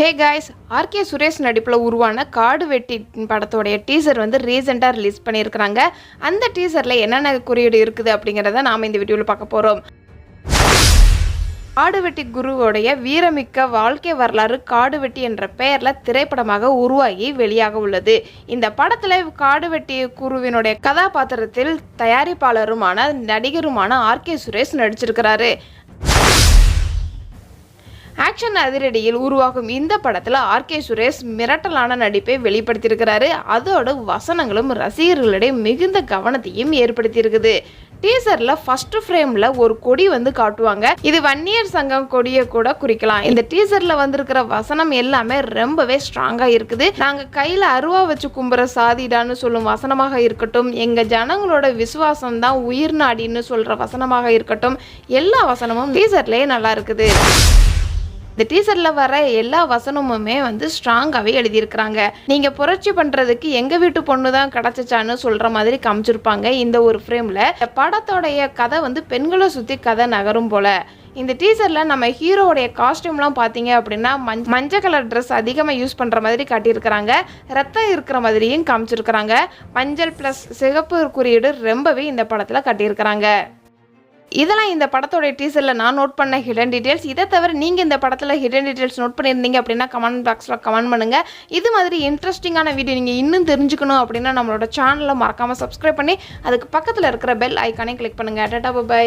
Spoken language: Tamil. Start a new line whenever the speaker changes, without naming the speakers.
ஹே காய்ஸ், ஆர்கே சுரேஷ் நடிப்பில் உருவான காடு வெட்டி படத்தோடைய டீசர் வந்து ரீசெண்டாக ரிலீஸ் பண்ணியிருக்கிறாங்க. அந்த டீசரில் என்னென்ன குறியீடு இருக்குது அப்படிங்கிறத நாம் இந்த வீடியோவில் பார்க்க போகிறோம். காடுவெட்டி குருவோடைய வீரமிக்க வாழ்க்கை வரலாறு காடுவெட்டி என்ற பெயரில் திரைப்படமாக உருவாகி வெளியாக உள்ளது. இந்த படத்தில் காடுவெட்டி குருவினுடைய கதாபாத்திரத்தில் தயாரிப்பாளருமான நடிகருமான ஆர்கே சுரேஷ் நடிச்சிருக்கிறாரு. ஆக்ஷன் அதிரடியில் உருவாகும் இந்த படத்தில் ஆர்கே சுரேஷ் மிரட்டலான நடிப்பை வெளிப்படுத்தியிருக்கிறாரு. அதோட வசனங்களும் ரசிகர்களிடையே மிகுந்த கவனத்தையும் ஏற்படுத்தியிருக்குது. டீசர்ல ஃபர்ஸ்ட் ஃப்ரேம்ல ஒரு கொடி வந்து காட்டுவாங்க. இது வன்னியர் சங்கம் கொடியை கூட குறிக்கலாம். இந்த டீசர்ல வந்திருக்கிற வசனம் எல்லாமே ரொம்பவே ஸ்ட்ராங்கா இருக்குது. நாங்க கையில அருவா வச்சு கும்புற சாதிடான்னு சொல்லும் வசனமாக இருக்கட்டும், எங்க ஜனங்களோட விசுவாசம் தான் உயிர் நாடின்னு சொல்ற வசனமாக இருக்கட்டும், எல்லா வசனமும் டீசர்லயே நல்லா இருக்குது. இந்த டீசரில் வர எல்லா வசனமுமே வந்து ஸ்ட்ராங்காகவே எழுதியிருக்கிறாங்க. நீங்கள் புரட்சி பண்ணுறதுக்கு எங்கள் வீட்டு பொண்ணு தான் கிடச்சிச்சான்னு சொல்கிற மாதிரி காமிச்சிருப்பாங்க. இந்த ஒரு ஃப்ரேமில் படத்தோடைய கதை வந்து பெண்களை சுற்றி கதை நகரும் போல். இந்த டீசரில் நம்ம ஹீரோடைய காஸ்டியூம்லாம் பார்த்தீங்க அப்படின்னா மஞ்சள் கலர் ட்ரெஸ் அதிகமாக யூஸ் பண்ணுற மாதிரி காட்டியிருக்கிறாங்க. ரத்தம் இருக்கிற மாதிரியும் காமிச்சிருக்கிறாங்க. மஞ்சள் ப்ளஸ் சிகப்பு குறியீடு ரொம்பவே இந்த படத்தில் காட்டியிருக்கிறாங்க. இதெல்லாம் இந்த படத்தோடைய டீசரில் நான் நோட் பண்ண ஹிடன் டீட்டெயில்ஸ். இதை தவிர நீங்கள் இந்த படத்தில் ஹிடன் டீட்டெயில்ஸ் நோட் பண்ணியிருந்தீங்க அப்படின்னா கமெண்ட் பாக்ஸில் கமெண்ட் பண்ணுங்கள். இது மாதிரி இன்ட்ரெஸ்டிங்கான வீடியோ நீங்கள் இன்னும் தெரிஞ்சுக்கணும் அப்படின்னா நம்மளோட சேனலை மறக்காமல் சப்ஸ்கிரைப் பண்ணி அதுக்கு பக்கத்தில் இருக்கிற பெல் ஐக்கானே கிளிக் பண்ணுங்கள். Tata bye.